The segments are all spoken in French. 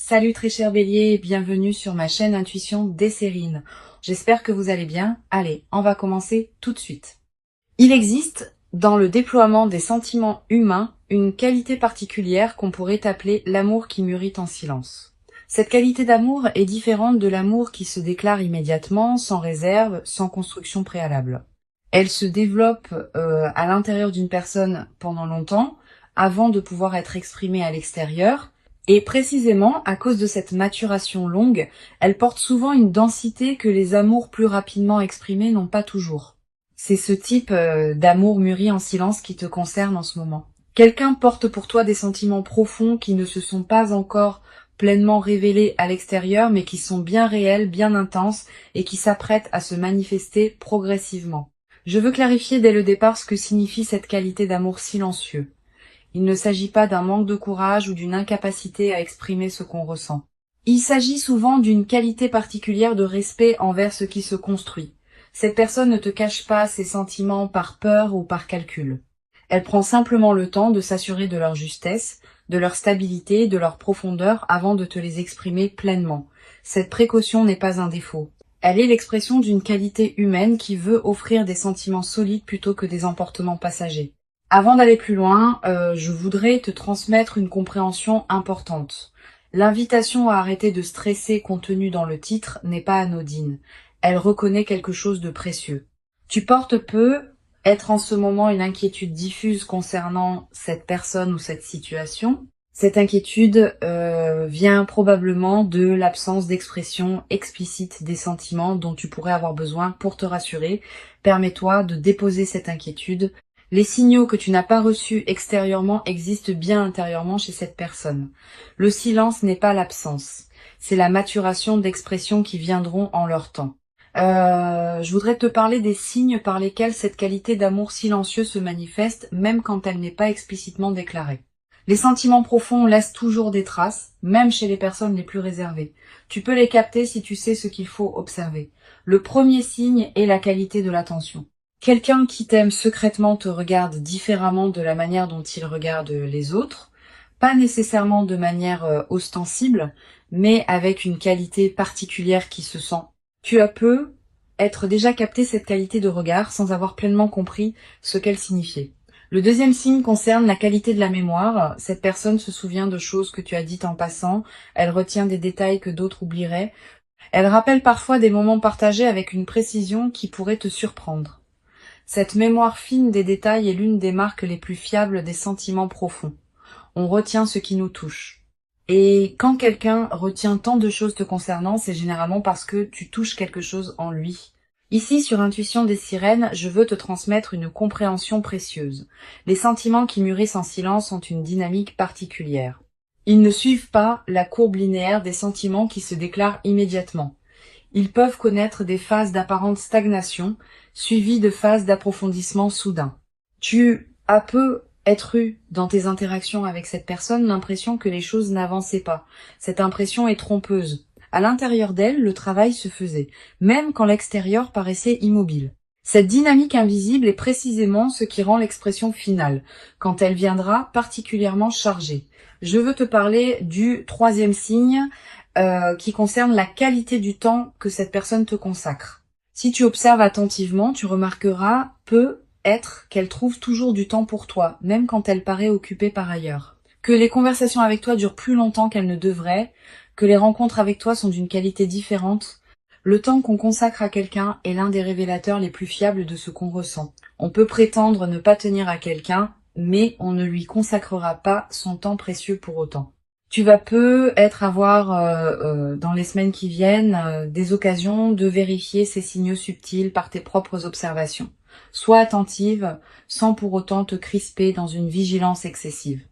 Salut très cher Bélier, bienvenue sur ma chaîne Intuition Desserine. J'espère que vous allez bien. Allez, on va commencer tout de suite. Il existe, dans le déploiement des sentiments humains, une qualité particulière qu'on pourrait appeler l'amour qui mûrit en silence. Cette qualité d'amour est différente de l'amour qui se déclare immédiatement, sans réserve, sans construction préalable. Elle se développe à l'intérieur d'une personne pendant longtemps, avant de pouvoir être exprimée à l'extérieur. Et précisément, à cause de cette maturation longue, elle porte souvent une densité que les amours plus rapidement exprimés n'ont pas toujours. C'est ce type d'amour mûri en silence qui te concerne en ce moment. Quelqu'un porte pour toi des sentiments profonds qui ne se sont pas encore pleinement révélés à l'extérieur, mais qui sont bien réels, bien intenses, et qui s'apprêtent à se manifester progressivement. Je veux clarifier dès le départ ce que signifie cette qualité d'amour silencieux. Il ne s'agit pas d'un manque de courage ou d'une incapacité à exprimer ce qu'on ressent. Il s'agit souvent d'une qualité particulière de respect envers ce qui se construit. Cette personne ne te cache pas ses sentiments par peur ou par calcul. Elle prend simplement le temps de s'assurer de leur justesse, de leur stabilité, de leur profondeur avant de te les exprimer pleinement. Cette précaution n'est pas un défaut. Elle est l'expression d'une qualité humaine qui veut offrir des sentiments solides plutôt que des emportements passagers. Avant d'aller plus loin, je voudrais te transmettre une compréhension importante. L'invitation à arrêter de stresser contenue dans le titre n'est pas anodine. Elle reconnaît quelque chose de précieux. Tu portes peu être en ce moment une inquiétude diffuse concernant cette personne ou cette situation. Cette inquiétude vient probablement de l'absence d'expression explicite des sentiments dont tu pourrais avoir besoin pour te rassurer. Permets-toi de déposer cette inquiétude. Les signaux que tu n'as pas reçus extérieurement existent bien intérieurement chez cette personne. Le silence n'est pas l'absence, c'est la maturation d'expressions qui viendront en leur temps. Je voudrais te parler des signes par lesquels cette qualité d'amour silencieux se manifeste, même quand elle n'est pas explicitement déclarée. Les sentiments profonds laissent toujours des traces, même chez les personnes les plus réservées. Tu peux les capter si tu sais ce qu'il faut observer. Le premier signe est la qualité de l'attention. Quelqu'un qui t'aime secrètement te regarde différemment de la manière dont il regarde les autres, pas nécessairement de manière ostensible, mais avec une qualité particulière qui se sent. Tu as peu être déjà capté cette qualité de regard sans avoir pleinement compris ce qu'elle signifiait. Le deuxième signe concerne la qualité de la mémoire. Cette personne se souvient de choses que tu as dites en passant, elle retient des détails que d'autres oublieraient. Elle rappelle parfois des moments partagés avec une précision qui pourrait te surprendre. Cette mémoire fine des détails est l'une des marques les plus fiables des sentiments profonds. On retient ce qui nous touche. Et quand quelqu'un retient tant de choses te concernant, c'est généralement parce que tu touches quelque chose en lui. Ici, sur Intuition des Sirènes, je veux te transmettre une compréhension précieuse. Les sentiments qui mûrissent en silence ont une dynamique particulière. Ils ne suivent pas la courbe linéaire des sentiments qui se déclarent immédiatement. Ils peuvent connaître des phases d'apparente stagnation, suivies de phases d'approfondissement soudain. Tu as peu être eu, dans tes interactions avec cette personne, l'impression que les choses n'avançaient pas. Cette impression est trompeuse. À l'intérieur d'elle, le travail se faisait, même quand l'extérieur paraissait immobile. Cette dynamique invisible est précisément ce qui rend l'expression finale, quand elle viendra particulièrement chargée. Je veux te parler du troisième signe, qui concerne la qualité du temps que cette personne te consacre. Si tu observes attentivement, tu remarqueras peut-être qu'elle trouve toujours du temps pour toi, même quand elle paraît occupée par ailleurs. Que les conversations avec toi durent plus longtemps qu'elles ne devraient, que les rencontres avec toi sont d'une qualité différente. Le temps qu'on consacre à quelqu'un est l'un des révélateurs les plus fiables de ce qu'on ressent. On peut prétendre ne pas tenir à quelqu'un, mais on ne lui consacrera pas son temps précieux pour autant. Tu vas peut-être avoir dans les semaines qui viennent des occasions de vérifier ces signaux subtils par tes propres observations. Sois attentive sans pour autant te crisper dans une vigilance excessive.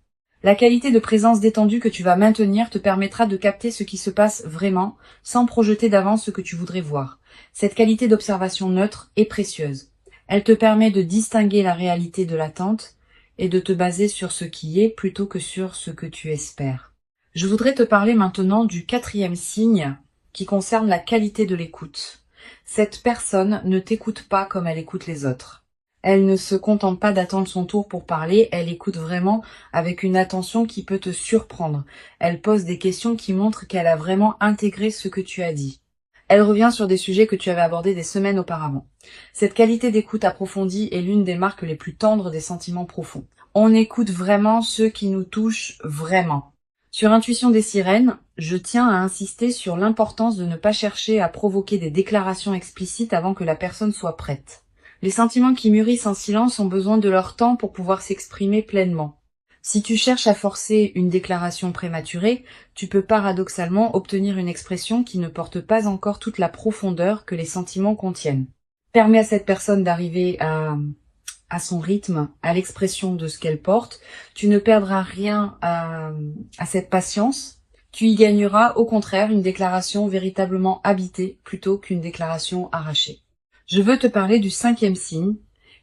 La qualité de présence détendue que tu vas maintenir te permettra de capter ce qui se passe vraiment sans projeter d'avance ce que tu voudrais voir. Cette qualité d'observation neutre est précieuse. Elle te permet de distinguer la réalité de l'attente et de te baser sur ce qui est plutôt que sur ce que tu espères. Je voudrais te parler maintenant du quatrième signe qui concerne la qualité de l'écoute. Cette personne ne t'écoute pas comme elle écoute les autres. Elle ne se contente pas d'attendre son tour pour parler, elle écoute vraiment avec une attention qui peut te surprendre. Elle pose des questions qui montrent qu'elle a vraiment intégré ce que tu as dit. Elle revient sur des sujets que tu avais abordés des semaines auparavant. Cette qualité d'écoute approfondie est l'une des marques les plus tendres des sentiments profonds. On écoute vraiment ceux qui nous touchent vraiment. Sur Intuition des sirènes, je tiens à insister sur l'importance de ne pas chercher à provoquer des déclarations explicites avant que la personne soit prête. Les sentiments qui mûrissent en silence ont besoin de leur temps pour pouvoir s'exprimer pleinement. Si tu cherches à forcer une déclaration prématurée, tu peux paradoxalement obtenir une expression qui ne porte pas encore toute la profondeur que les sentiments contiennent. Permets à cette personne d'arriver à son rythme, à l'expression de ce qu'elle porte. Tu ne perdras rien à cette patience. Tu y gagneras au contraire une déclaration véritablement habitée plutôt qu'une déclaration arrachée. Je veux te parler du 5e signe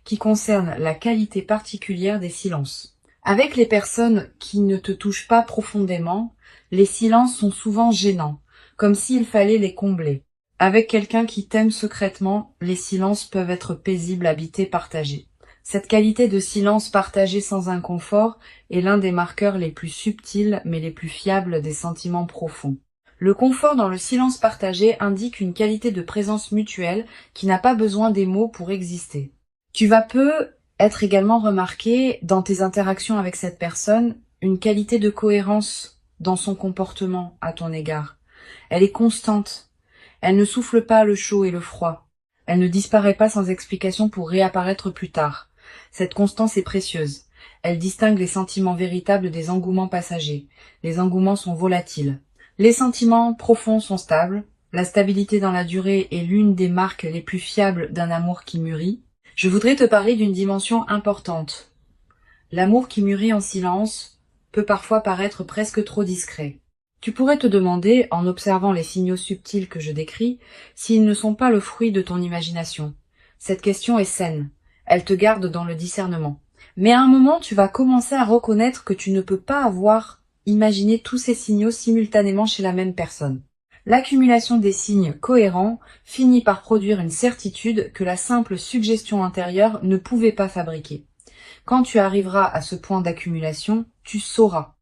qui concerne la qualité particulière des silences. Avec les personnes qui ne te touchent pas profondément, les silences sont souvent gênants, comme s'il fallait les combler. Avec quelqu'un qui t'aime secrètement, les silences peuvent être paisibles, habités, partagés. Cette qualité de silence partagé sans inconfort est l'un des marqueurs les plus subtils mais les plus fiables des sentiments profonds. Le confort dans le silence partagé indique une qualité de présence mutuelle qui n'a pas besoin des mots pour exister. Tu vas peu être également remarqué dans tes interactions avec cette personne une qualité de cohérence dans son comportement à ton égard. Elle est constante. Elle ne souffle pas le chaud et le froid. Elle ne disparaît pas sans explication pour réapparaître plus tard. Cette constance est précieuse. Elle distingue les sentiments véritables des engouements passagers. Les engouements sont volatiles. Les sentiments profonds sont stables. La stabilité dans la durée est l'une des marques les plus fiables d'un amour qui mûrit. Je voudrais te parler d'une dimension importante. L'amour qui mûrit en silence peut parfois paraître presque trop discret. Tu pourrais te demander, en observant les signaux subtils que je décris, s'ils ne sont pas le fruit de ton imagination. Cette question est saine. Elle te garde dans le discernement. Mais à un moment, tu vas commencer à reconnaître que tu ne peux pas avoir imaginé tous ces signaux simultanément chez la même personne. L'accumulation des signes cohérents finit par produire une certitude que la simple suggestion intérieure ne pouvait pas fabriquer. Quand tu arriveras à ce point d'accumulation, tu sauras.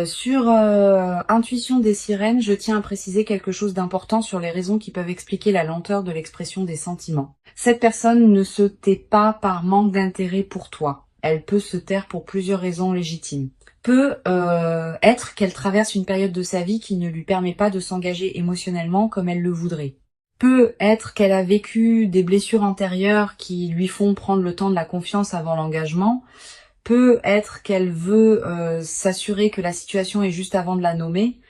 Sur Intuition des sirènes, je tiens à préciser quelque chose d'important sur les raisons qui peuvent expliquer la lenteur de l'expression des sentiments. Cette personne ne se tait pas par manque d'intérêt pour toi. Elle peut se taire pour plusieurs raisons légitimes. Peut être qu'elle traverse une période de sa vie qui ne lui permet pas de s'engager émotionnellement comme elle le voudrait. Peut être qu'elle a vécu des blessures antérieures qui lui font prendre le temps de la confiance avant l'engagement. Peut être qu'elle veut s'assurer que la situation est juste avant de la nommer.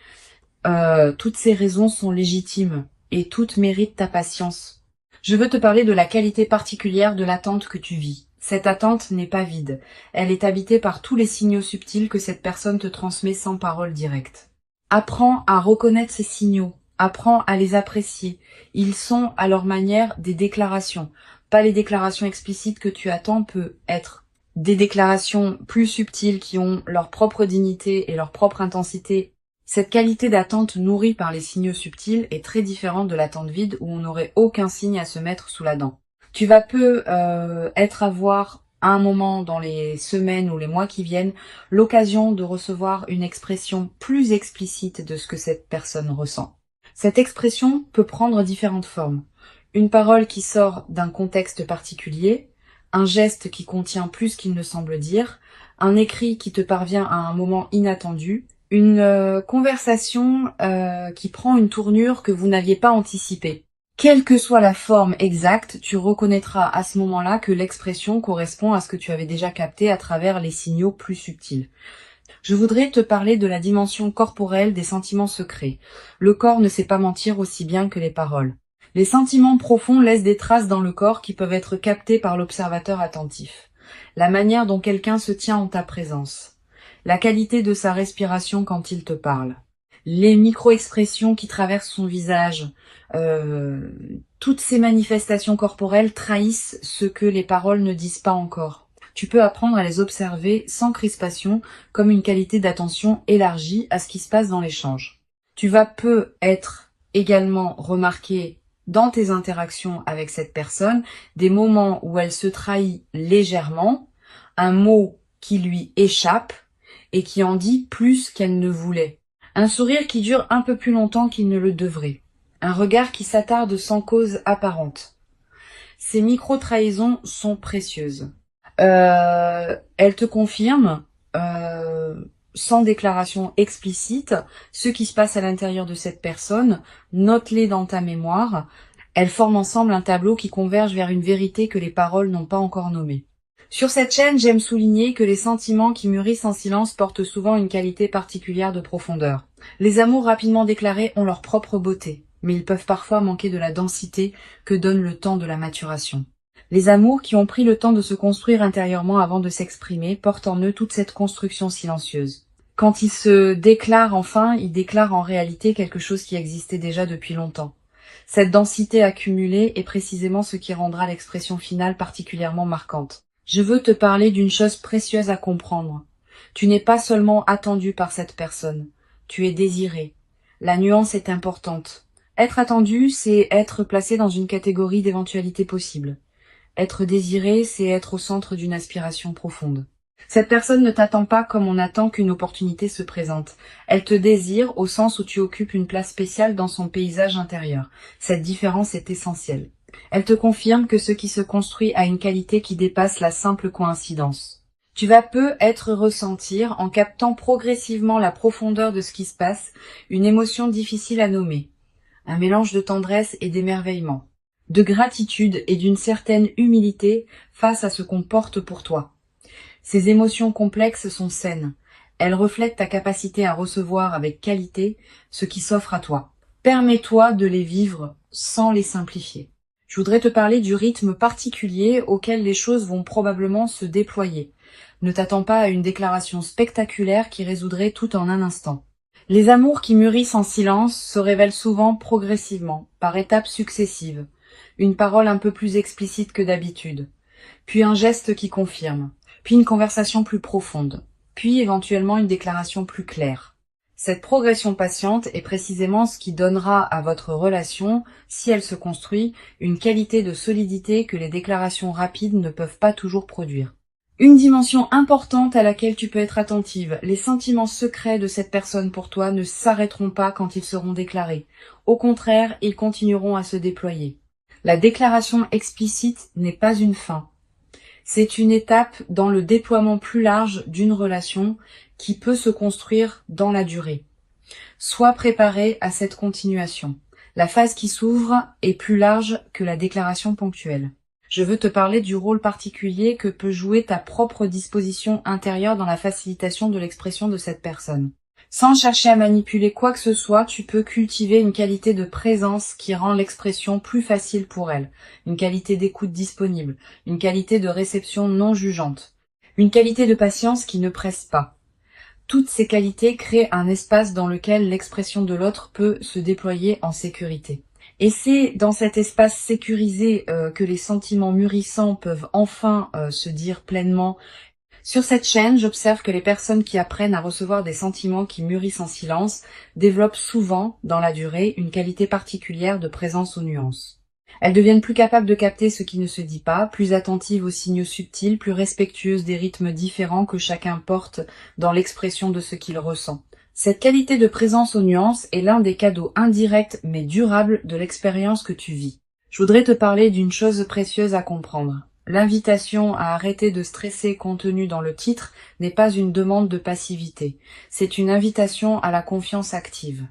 Toutes ces raisons sont légitimes et toutes méritent ta patience. Je veux te parler de la qualité particulière de l'attente que tu vis. Cette attente n'est pas vide. Elle est habitée par tous les signaux subtils que cette personne te transmet sans parole directe. Apprends à reconnaître ces signaux. Apprends à les apprécier. Ils sont à leur manière des déclarations. Pas les déclarations explicites que tu attends, peut être des déclarations plus subtiles qui ont leur propre dignité et leur propre intensité. Cette qualité d'attente nourrie par les signaux subtils est très différente de l'attente vide où on n'aurait aucun signe à se mettre sous la dent. Tu vas peu avoir à un moment dans les semaines ou les mois qui viennent l'occasion de recevoir une expression plus explicite de ce que cette personne ressent. Cette expression peut prendre différentes formes. Une parole qui sort d'un contexte particulier, un geste qui contient plus qu'il ne semble dire, un écrit qui te parvient à un moment inattendu, une conversation qui prend une tournure que vous n'aviez pas anticipée. Quelle que soit la forme exacte, tu reconnaîtras à ce moment-là que l'expression correspond à ce que tu avais déjà capté à travers les signaux plus subtils. Je voudrais te parler de la dimension corporelle des sentiments secrets. Le corps ne sait pas mentir aussi bien que les paroles. Les sentiments profonds laissent des traces dans le corps qui peuvent être captées par l'observateur attentif. La manière dont quelqu'un se tient en ta présence. La qualité de sa respiration quand il te parle. Les micro-expressions qui traversent son visage. Toutes ces manifestations corporelles trahissent ce que les paroles ne disent pas encore. Tu peux apprendre à les observer sans crispation, comme une qualité d'attention élargie à ce qui se passe dans l'échange. Tu vas peu être également remarqué dans tes interactions avec cette personne, des moments où elle se trahit légèrement, un mot qui lui échappe et qui en dit plus qu'elle ne voulait. Un sourire qui dure un peu plus longtemps qu'il ne le devrait. Un regard qui s'attarde sans cause apparente. Ces micro-trahisons sont précieuses. Elles te confirment, sans déclaration explicite, ce qui se passe à l'intérieur de cette personne. Note-les dans ta mémoire. Elles forment ensemble un tableau qui converge vers une vérité que les paroles n'ont pas encore nommée. Sur cette chaîne, j'aime souligner que les sentiments qui mûrissent en silence portent souvent une qualité particulière de profondeur. Les amours rapidement déclarés ont leur propre beauté, mais ils peuvent parfois manquer de la densité que donne le temps de la maturation. Les amours qui ont pris le temps de se construire intérieurement avant de s'exprimer portent en eux toute cette construction silencieuse. Quand ils se déclarent enfin, ils déclarent en réalité quelque chose qui existait déjà depuis longtemps. Cette densité accumulée est précisément ce qui rendra l'expression finale particulièrement marquante. Je veux te parler d'une chose précieuse à comprendre. Tu n'es pas seulement attendu par cette personne, tu es désiré. La nuance est importante. Être attendu, c'est être placé dans une catégorie d'éventualités possibles. Être désiré, c'est être au centre d'une aspiration profonde. Cette personne ne t'attend pas comme on attend qu'une opportunité se présente. Elle te désire au sens où tu occupes une place spéciale dans son paysage intérieur. Cette différence est essentielle. Elle te confirme que ce qui se construit a une qualité qui dépasse la simple coïncidence. Tu vas peut-être ressentir, en captant progressivement la profondeur de ce qui se passe, une émotion difficile à nommer. Un mélange de tendresse et d'émerveillement, de gratitude et d'une certaine humilité face à ce qu'on porte pour toi. Ces émotions complexes sont saines. Elles reflètent ta capacité à recevoir avec qualité ce qui s'offre à toi. Permets-toi de les vivre sans les simplifier. Je voudrais te parler du rythme particulier auquel les choses vont probablement se déployer. Ne t'attends pas à une déclaration spectaculaire qui résoudrait tout en un instant. Les amours qui mûrissent en silence se révèlent souvent progressivement, par étapes successives. Une parole un peu plus explicite que d'habitude, puis un geste qui confirme, puis une conversation plus profonde, puis éventuellement une déclaration plus claire. Cette progression patiente est précisément ce qui donnera à votre relation, si elle se construit, une qualité de solidité que les déclarations rapides ne peuvent pas toujours produire. Une dimension importante à laquelle tu peux être attentive, les sentiments secrets de cette personne pour toi ne s'arrêteront pas quand ils seront déclarés. Au contraire, ils continueront à se déployer. La déclaration explicite n'est pas une fin. C'est une étape dans le déploiement plus large d'une relation qui peut se construire dans la durée. Sois préparé à cette continuation. La phase qui s'ouvre est plus large que la déclaration ponctuelle. Je veux te parler du rôle particulier que peut jouer ta propre disposition intérieure dans la facilitation de l'expression de cette personne. Sans chercher à manipuler quoi que ce soit, tu peux cultiver une qualité de présence qui rend l'expression plus facile pour elle, une qualité d'écoute disponible, une qualité de réception non jugeante, une qualité de patience qui ne presse pas. Toutes ces qualités créent un espace dans lequel l'expression de l'autre peut se déployer en sécurité. Et c'est dans cet espace sécurisé que les sentiments mûrissants peuvent enfin se dire pleinement. Sur cette chaîne, j'observe que les personnes qui apprennent à recevoir des sentiments qui mûrissent en silence développent souvent, dans la durée, une qualité particulière de présence aux nuances. Elles deviennent plus capables de capter ce qui ne se dit pas, plus attentives aux signaux subtils, plus respectueuses des rythmes différents que chacun porte dans l'expression de ce qu'il ressent. Cette qualité de présence aux nuances est l'un des cadeaux indirects mais durables de l'expérience que tu vis. Je voudrais te parler d'une chose précieuse à comprendre. L'invitation à arrêter de stresser contenue dans le titre n'est pas une demande de passivité, c'est une invitation à la confiance active.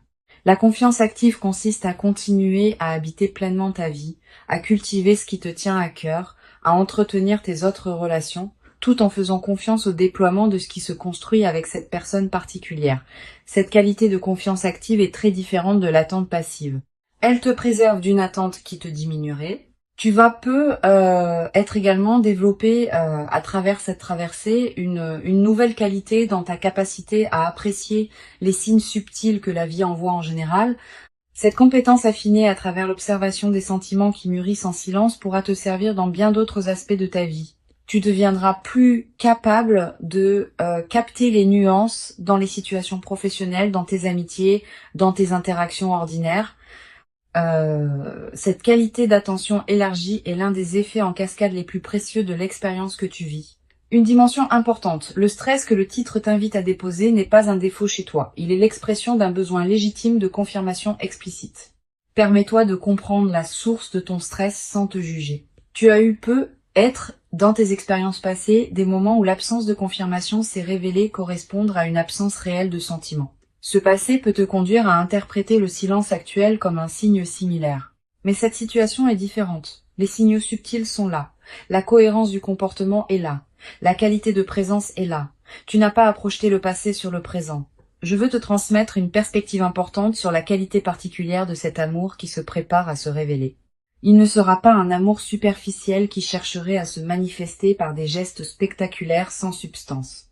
La confiance active consiste à continuer à habiter pleinement ta vie, à cultiver ce qui te tient à cœur, à entretenir tes autres relations, tout en faisant confiance au déploiement de ce qui se construit avec cette personne particulière. Cette qualité de confiance active est très différente de l'attente passive. Elle te préserve d'une attente qui te diminuerait. Tu vas être également développé à travers cette traversée une nouvelle qualité dans ta capacité à apprécier les signes subtils que la vie envoie en général. Cette compétence affinée à travers l'observation des sentiments qui mûrissent en silence pourra te servir dans bien d'autres aspects de ta vie. Tu deviendras plus capable de capter les nuances dans les situations professionnelles, dans tes amitiés, dans tes interactions ordinaires. Cette qualité d'attention élargie est l'un des effets en cascade les plus précieux de l'expérience que tu vis. Une dimension importante, le stress que le titre t'invite à déposer n'est pas un défaut chez toi, il est l'expression d'un besoin légitime de confirmation explicite. Permets-toi de comprendre la source de ton stress sans te juger. Tu as eu être, dans tes expériences passées, des moments où l'absence de confirmation s'est révélée correspondre à une absence réelle de sentiment. Ce passé peut te conduire à interpréter le silence actuel comme un signe similaire. Mais cette situation est différente. Les signaux subtils sont là. La cohérence du comportement est là. La qualité de présence est là. Tu n'as pas à projeter le passé sur le présent. Je veux te transmettre une perspective importante sur la qualité particulière de cet amour qui se prépare à se révéler. Il ne sera pas un amour superficiel qui chercherait à se manifester par des gestes spectaculaires sans substance.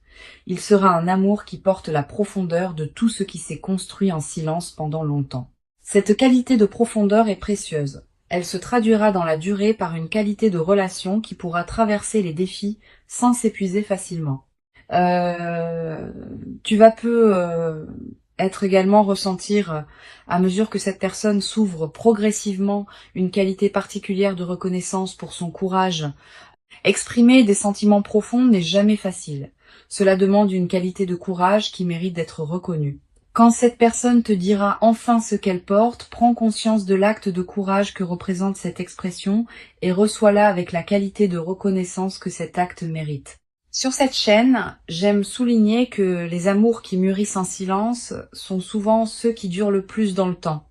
Il sera un amour qui porte la profondeur de tout ce qui s'est construit en silence pendant longtemps. Cette qualité de profondeur est précieuse. Elle se traduira dans la durée par une qualité de relation qui pourra traverser les défis sans s'épuiser facilement. Tu vas être également ressentir, à mesure que cette personne s'ouvre progressivement, une qualité particulière de reconnaissance pour son courage. Exprimer des sentiments profonds n'est jamais facile. Cela demande une qualité de courage qui mérite d'être reconnue. Quand cette personne te dira enfin ce qu'elle porte, prends conscience de l'acte de courage que représente cette expression et reçois-la avec la qualité de reconnaissance que cet acte mérite. Sur cette chaîne, j'aime souligner que les amours qui mûrissent en silence sont souvent ceux qui durent le plus dans le temps.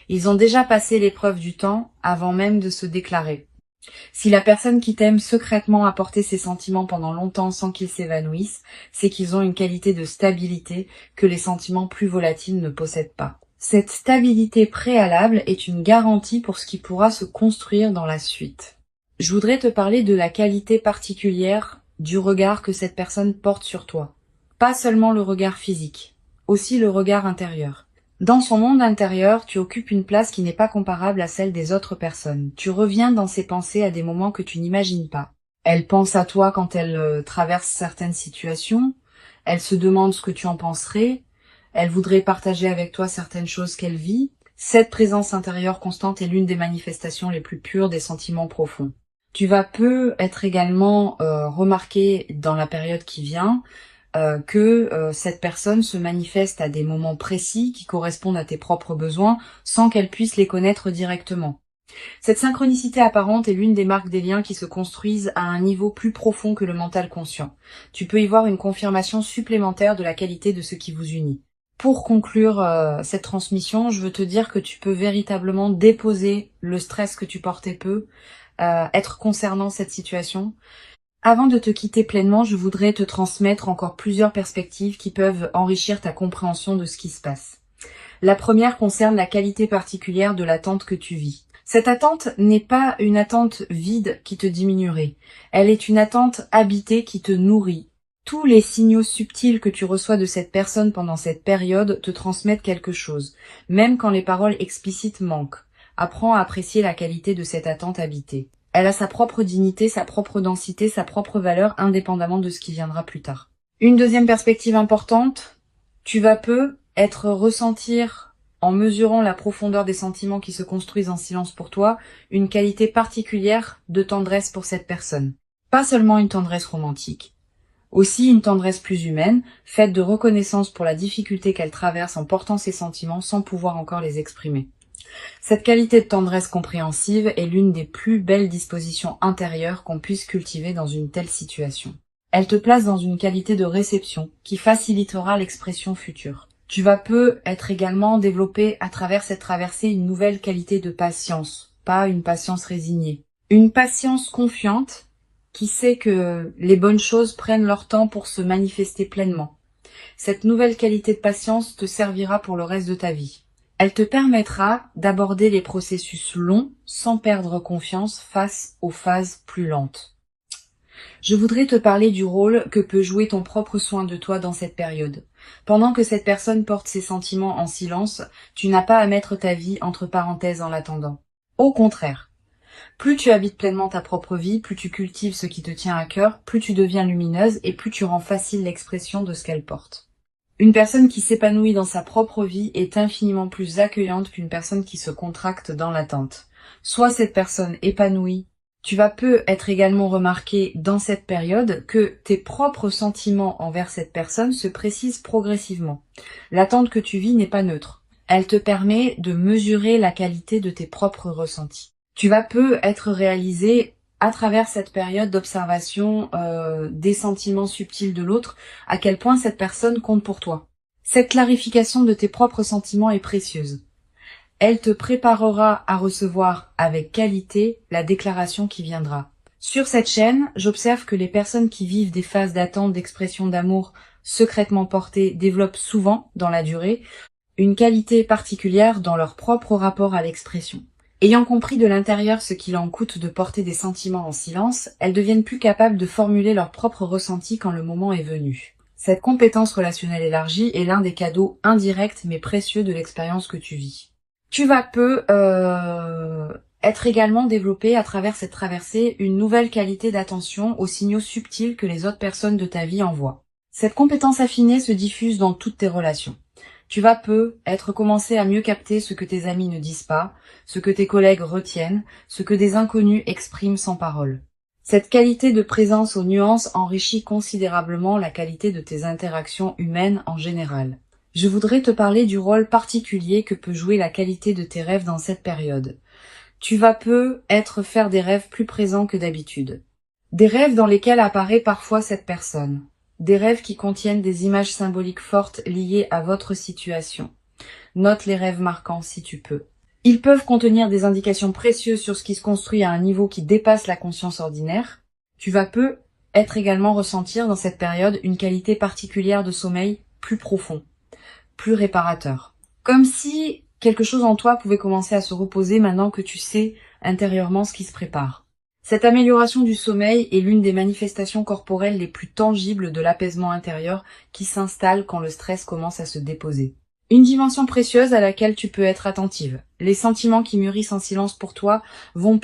Ils ont déjà passé l'épreuve du temps avant même de se déclarer. Si la personne qui t'aime secrètement a porté ses sentiments pendant longtemps sans qu'ils s'évanouissent, c'est qu'ils ont une qualité de stabilité que les sentiments plus volatiles ne possèdent pas. Cette stabilité préalable est une garantie pour ce qui pourra se construire dans la suite. Je voudrais te parler de la qualité particulière du regard que cette personne porte sur toi. Pas seulement le regard physique, aussi le regard intérieur. Dans son monde intérieur, tu occupes une place qui n'est pas comparable à celle des autres personnes. Tu reviens dans ses pensées à des moments que tu n'imagines pas. Elle pense à toi quand elle traverse certaines situations. Elle se demande ce que tu en penserais. Elle voudrait partager avec toi certaines choses qu'elle vit. Cette présence intérieure constante est l'une des manifestations les plus pures des sentiments profonds. Tu vas être également remarqué dans la période qui vient que cette personne se manifeste à des moments précis qui correspondent à tes propres besoins sans qu'elle puisse les connaître directement. Cette synchronicité apparente est l'une des marques des liens qui se construisent à un niveau plus profond que le mental conscient. Tu peux y voir une confirmation supplémentaire de la qualité de ce qui vous unit. Pour conclure cette transmission, je veux te dire que tu peux véritablement déposer le stress que tu portais être concernant cette situation. Avant de te quitter pleinement, je voudrais te transmettre encore plusieurs perspectives qui peuvent enrichir ta compréhension de ce qui se passe. La première concerne la qualité particulière de l'attente que tu vis. Cette attente n'est pas une attente vide qui te diminuerait. Elle est une attente habitée qui te nourrit. Tous les signaux subtils que tu reçois de cette personne pendant cette période te transmettent quelque chose, même quand les paroles explicites manquent. Apprends à apprécier la qualité de cette attente habitée. Elle a sa propre dignité, sa propre densité, sa propre valeur, indépendamment de ce qui viendra plus tard. Une deuxième perspective importante, tu vas ressentir, en mesurant la profondeur des sentiments qui se construisent en silence pour toi, une qualité particulière de tendresse pour cette personne. Pas seulement une tendresse romantique, aussi une tendresse plus humaine, faite de reconnaissance pour la difficulté qu'elle traverse en portant ses sentiments sans pouvoir encore les exprimer. Cette qualité de tendresse compréhensive est l'une des plus belles dispositions intérieures qu'on puisse cultiver dans une telle situation. Elle te place dans une qualité de réception qui facilitera l'expression future. Tu vas être également développé à travers cette traversée une nouvelle qualité de patience, pas une patience résignée. Une patience confiante qui sait que les bonnes choses prennent leur temps pour se manifester pleinement. Cette nouvelle qualité de patience te servira pour le reste de ta vie. Elle te permettra d'aborder les processus longs sans perdre confiance face aux phases plus lentes. Je voudrais te parler du rôle que peut jouer ton propre soin de toi dans cette période. Pendant que cette personne porte ses sentiments en silence, tu n'as pas à mettre ta vie entre parenthèses en l'attendant. Au contraire, plus tu habites pleinement ta propre vie, plus tu cultives ce qui te tient à cœur, plus tu deviens lumineuse et plus tu rends facile l'expression de ce qu'elle porte. Une personne qui s'épanouit dans sa propre vie est infiniment plus accueillante qu'une personne qui se contracte dans l'attente. Soit cette personne épanouie, tu vas peu être également remarqué dans cette période que tes propres sentiments envers cette personne se précisent progressivement. L'attente que tu vis n'est pas neutre. Elle te permet de mesurer la qualité de tes propres ressentis. Tu vas peu être réalisé à travers cette période d'observation des sentiments subtils de l'autre, à quel point cette personne compte pour toi. Cette clarification de tes propres sentiments est précieuse. Elle te préparera à recevoir avec qualité la déclaration qui viendra. Sur cette chaîne, j'observe que les personnes qui vivent des phases d'attente d'expression d'amour secrètement portées développent souvent, dans la durée, une qualité particulière dans leur propre rapport à l'expression. Ayant compris de l'intérieur ce qu'il en coûte de porter des sentiments en silence, elles deviennent plus capables de formuler leurs propres ressentis quand le moment est venu. Cette compétence relationnelle élargie est l'un des cadeaux indirects mais précieux de l'expérience que tu vis. Tu vas peu être également développé à travers cette traversée une nouvelle qualité d'attention aux signaux subtils que les autres personnes de ta vie envoient. Cette compétence affinée se diffuse dans toutes tes relations. Tu vas peu être commencé à mieux capter ce que tes amis ne disent pas, ce que tes collègues retiennent, ce que des inconnus expriment sans parole. Cette qualité de présence aux nuances enrichit considérablement la qualité de tes interactions humaines en général. Je voudrais te parler du rôle particulier que peut jouer la qualité de tes rêves dans cette période. Tu vas peu faire des rêves plus présents que d'habitude. Des rêves dans lesquels apparaît parfois cette personne. Des rêves qui contiennent des images symboliques fortes liées à votre situation. Note les rêves marquants si tu peux. Ils peuvent contenir des indications précieuses sur ce qui se construit à un niveau qui dépasse la conscience ordinaire. Tu vas peu également ressentir dans cette période une qualité particulière de sommeil plus profond, plus réparateur. Comme si quelque chose en toi pouvait commencer à se reposer maintenant que tu sais intérieurement ce qui se prépare. Cette amélioration du sommeil est l'une des manifestations corporelles les plus tangibles de l'apaisement intérieur qui s'installe quand le stress commence à se déposer. Une dimension précieuse à laquelle tu peux être attentive. Les sentiments qui mûrissent en silence pour toi vont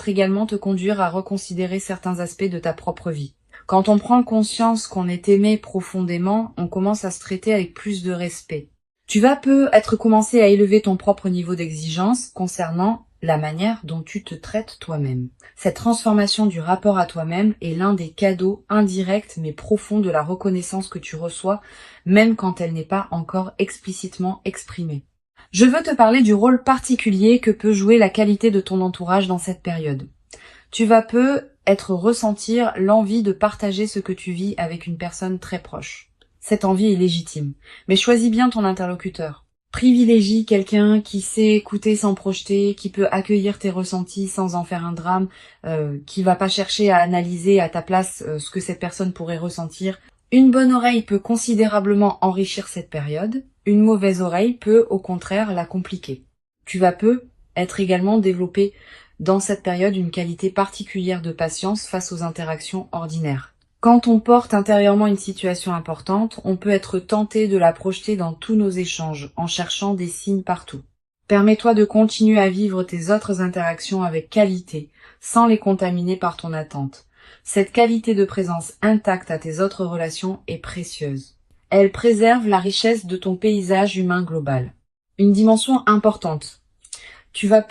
également te conduire à reconsidérer certains aspects de ta propre vie. Quand on prend conscience qu'on est aimé profondément, on commence à se traiter avec plus de respect. Tu vas commencer à élever ton propre niveau d'exigence concernant la manière dont tu te traites toi-même. Cette transformation du rapport à toi-même est l'un des cadeaux indirects mais profonds de la reconnaissance que tu reçois, même quand elle n'est pas encore explicitement exprimée. Je veux te parler du rôle particulier que peut jouer la qualité de ton entourage dans cette période. Tu vas ressentir l'envie de partager ce que tu vis avec une personne très proche. Cette envie est légitime, mais choisis bien ton interlocuteur. Privilégie quelqu'un qui sait écouter sans projeter, qui peut accueillir tes ressentis sans en faire un drame, qui va pas chercher à analyser à ta place ce que cette personne pourrait ressentir. Une bonne oreille peut considérablement enrichir cette période, une mauvaise oreille peut au contraire la compliquer. Tu vas être également développé dans cette période une qualité particulière de patience face aux interactions ordinaires. Quand on porte intérieurement une situation importante, on peut être tenté de la projeter dans tous nos échanges, en cherchant des signes partout. Permets-toi de continuer à vivre tes autres interactions avec qualité, sans les contaminer par ton attente. Cette qualité de présence intacte à tes autres relations est précieuse. Elle préserve la richesse de ton paysage humain global. Une dimension importante. Tu vas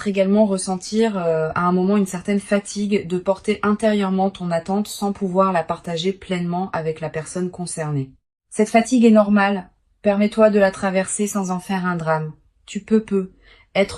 également ressentir à un moment une certaine fatigue de porter intérieurement ton attente sans pouvoir la partager pleinement avec la personne concernée. Cette fatigue est normale. Permets-toi de la traverser sans en faire un drame. Tu peux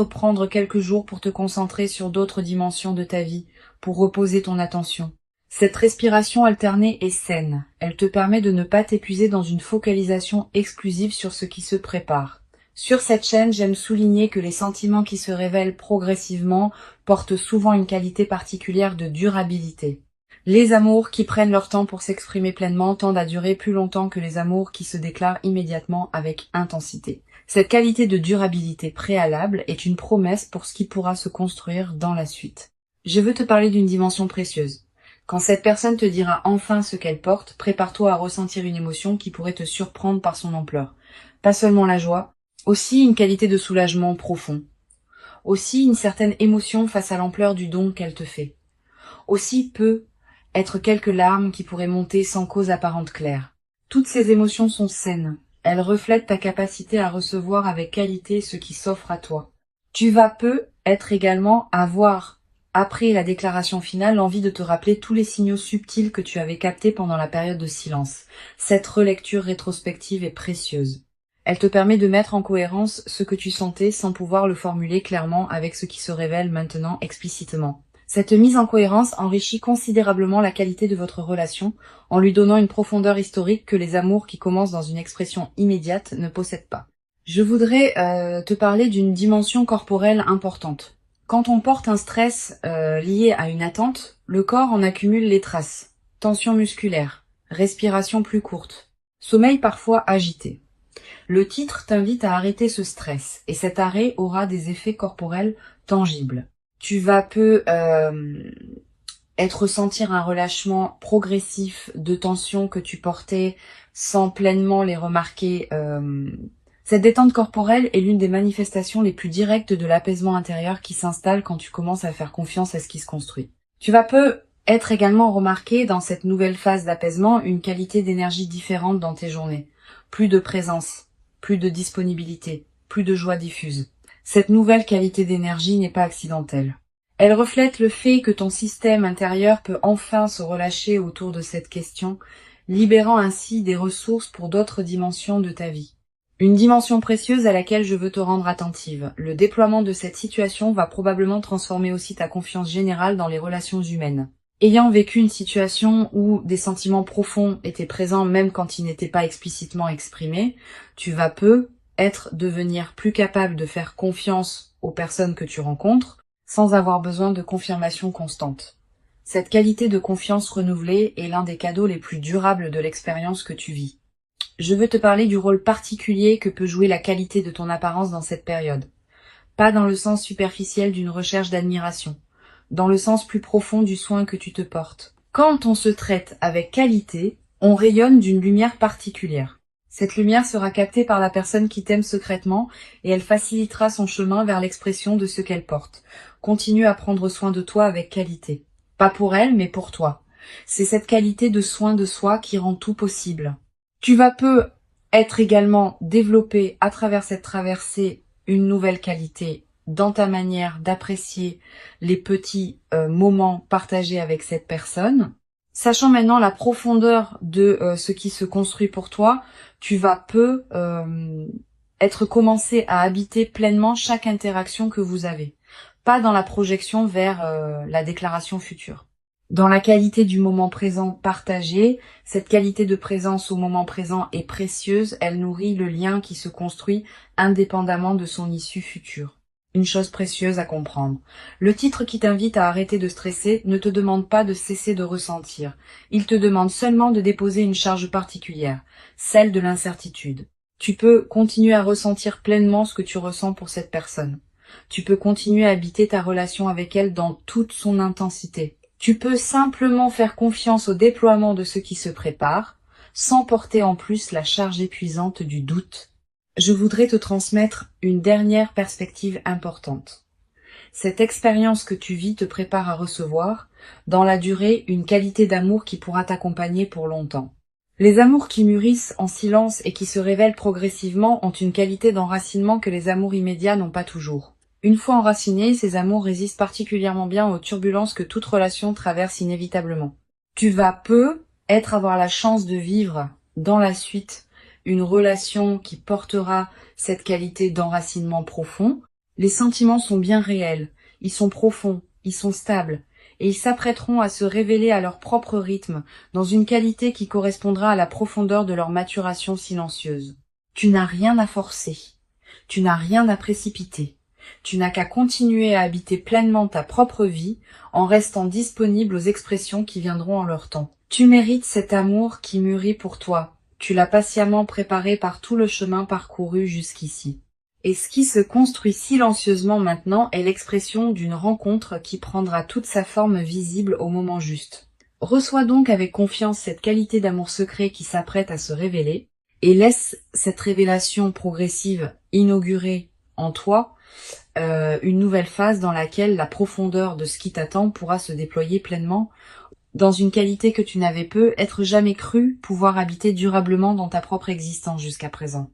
prendre quelques jours pour te concentrer sur d'autres dimensions de ta vie, pour reposer ton attention. Cette respiration alternée est saine. Elle te permet de ne pas t'épuiser dans une focalisation exclusive sur ce qui se prépare. Sur cette chaîne, j'aime souligner que les sentiments qui se révèlent progressivement portent souvent une qualité particulière de durabilité. Les amours qui prennent leur temps pour s'exprimer pleinement tendent à durer plus longtemps que les amours qui se déclarent immédiatement avec intensité. Cette qualité de durabilité préalable est une promesse pour ce qui pourra se construire dans la suite. Je veux te parler d'une dimension précieuse. Quand cette personne te dira enfin ce qu'elle porte, prépare-toi à ressentir une émotion qui pourrait te surprendre par son ampleur. Pas seulement la joie, aussi une qualité de soulagement profond. Aussi une certaine émotion face à l'ampleur du don qu'elle te fait. Aussi quelques larmes qui pourraient monter sans cause apparente claire. Toutes ces émotions sont saines. Elles reflètent ta capacité à recevoir avec qualité ce qui s'offre à toi. Tu vas être également avoir, après la déclaration finale, l'envie de te rappeler tous les signaux subtils que tu avais captés pendant la période de silence. Cette relecture rétrospective est précieuse. Elle te permet de mettre en cohérence ce que tu sentais sans pouvoir le formuler clairement avec ce qui se révèle maintenant explicitement. Cette mise en cohérence enrichit considérablement la qualité de votre relation en lui donnant une profondeur historique que les amours qui commencent dans une expression immédiate ne possèdent pas. Je voudrais te parler d'une dimension corporelle importante. Quand on porte un stress lié à une attente, le corps en accumule les traces. Tension musculaire, respiration plus courte, sommeil parfois agité. Le titre t'invite à arrêter ce stress et cet arrêt aura des effets corporels tangibles. Tu vas ressentir un relâchement progressif de tensions que tu portais sans pleinement les remarquer. Cette détente corporelle est l'une des manifestations les plus directes de l'apaisement intérieur qui s'installe quand tu commences à faire confiance à ce qui se construit. Tu vas être également remarqué dans cette nouvelle phase d'apaisement une qualité d'énergie différente dans tes journées. Plus de présence, plus de disponibilité, plus de joie diffuse. Cette nouvelle qualité d'énergie n'est pas accidentelle. Elle reflète le fait que ton système intérieur peut enfin se relâcher autour de cette question, libérant ainsi des ressources pour d'autres dimensions de ta vie. Une dimension précieuse à laquelle je veux te rendre attentive. Le déploiement de cette situation va probablement transformer aussi ta confiance générale dans les relations humaines. Ayant vécu une situation où des sentiments profonds étaient présents même quand ils n'étaient pas explicitement exprimés, tu vas devenir plus capable de faire confiance aux personnes que tu rencontres sans avoir besoin de confirmation constante. Cette qualité de confiance renouvelée est l'un des cadeaux les plus durables de l'expérience que tu vis. Je veux te parler du rôle particulier que peut jouer la qualité de ton apparence dans cette période. Pas dans le sens superficiel d'une recherche d'admiration, dans le sens plus profond du soin que tu te portes. Quand on se traite avec qualité, on rayonne d'une lumière particulière. Cette lumière sera captée par la personne qui t'aime secrètement et elle facilitera son chemin vers l'expression de ce qu'elle porte. Continue à prendre soin de toi avec qualité. Pas pour elle, mais pour toi. C'est cette qualité de soin de soi qui rend tout possible. Tu vas être également développé à travers cette traversée une nouvelle qualité dans ta manière d'apprécier les petits moments partagés avec cette personne. Sachant maintenant la profondeur de ce qui se construit pour toi, tu vas être commencé à habiter pleinement chaque interaction que vous avez. Pas dans la projection vers la déclaration future. Dans la qualité du moment présent partagé, cette qualité de présence au moment présent est précieuse, elle nourrit le lien qui se construit indépendamment de son issue future. Une chose précieuse à comprendre. Le titre qui t'invite à arrêter de stresser ne te demande pas de cesser de ressentir. Il te demande seulement de déposer une charge particulière, celle de l'incertitude. Tu peux continuer à ressentir pleinement ce que tu ressens pour cette personne. Tu peux continuer à habiter ta relation avec elle dans toute son intensité. Tu peux simplement faire confiance au déploiement de ce qui se prépare, sans porter en plus la charge épuisante du doute. Je voudrais te transmettre une dernière perspective importante. Cette expérience que tu vis te prépare à recevoir, dans la durée, une qualité d'amour qui pourra t'accompagner pour longtemps. Les amours qui mûrissent en silence et qui se révèlent progressivement ont une qualité d'enracinement que les amours immédiats n'ont pas toujours. Une fois enracinés, ces amours résistent particulièrement bien aux turbulences que toute relation traverse inévitablement. Tu vas avoir la chance de vivre dans la suite une relation qui portera cette qualité d'enracinement profond. Les sentiments sont bien réels, ils sont profonds, ils sont stables, et ils s'apprêteront à se révéler à leur propre rythme, dans une qualité qui correspondra à la profondeur de leur maturation silencieuse. Tu n'as rien à forcer, tu n'as rien à précipiter. Tu n'as qu'à continuer à habiter pleinement ta propre vie en restant disponible aux expressions qui viendront en leur temps. Tu mérites cet amour qui mûrit pour toi. Tu l'as patiemment préparé par tout le chemin parcouru jusqu'ici. Et ce qui se construit silencieusement maintenant est l'expression d'une rencontre qui prendra toute sa forme visible au moment juste. Reçois donc avec confiance cette qualité d'amour secret qui s'apprête à se révéler et laisse cette révélation progressive inaugurer en toi une nouvelle phase dans laquelle la profondeur de ce qui t'attend pourra se déployer pleinement dans une qualité que tu n'avais peut-être jamais cru pouvoir habiter durablement dans ta propre existence jusqu'à présent.